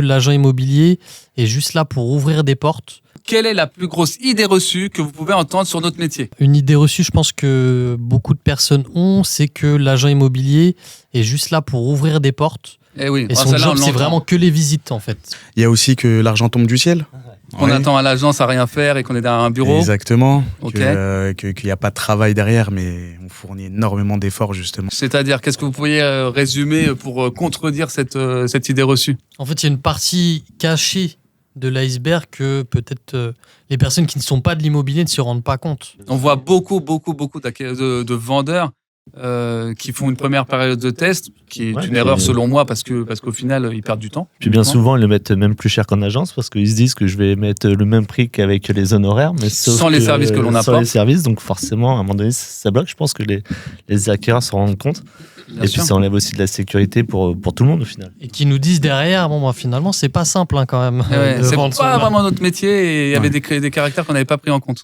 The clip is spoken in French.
l'agent immobilier est juste là pour ouvrir des portes. Quelle est la plus grosse idée reçue que vous pouvez entendre sur notre métier ? Une idée reçue, je pense que beaucoup de personnes ont, c'est que l'agent immobilier est juste là pour ouvrir des portes. Eh oui, Et son job, c'est vraiment que les visites, en fait. Il y a aussi que l'argent tombe du ciel. On Ouais. attend à l'agence à rien faire et qu'on est derrière un bureau. Exactement. Ok. Qu'il n'y a pas de travail derrière, mais on fournit énormément d'efforts, justement. C'est-à-dire, qu'est-ce que vous pourriez résumer pour contredire cette idée reçue ? En fait, il y a une partie cachée de l'iceberg que peut-être les personnes qui ne sont pas de l'immobilier ne se rendent pas compte. On voit beaucoup de vendeurs qui font une première période de test, qui est une erreur selon moi parce qu'au final ils perdent du temps. Puis bien souvent ils le mettent même plus cher qu'en agence parce qu'ils se disent que je vais mettre le même prix qu'avec les honoraires, mais sans les services que l'on apporte. Sans les services, donc forcément à un moment donné ça bloque. Je pense que les acquéreurs se rendent compte. Bien et sûr. puis ça enlève aussi de la sécurité pour tout le monde au final. Et qui nous disent derrière, finalement, c'est pas simple quand même. Ouais, de c'est vendre pas son- vraiment notre métier et il y avait des caractères qu'on n'avait pas pris en compte.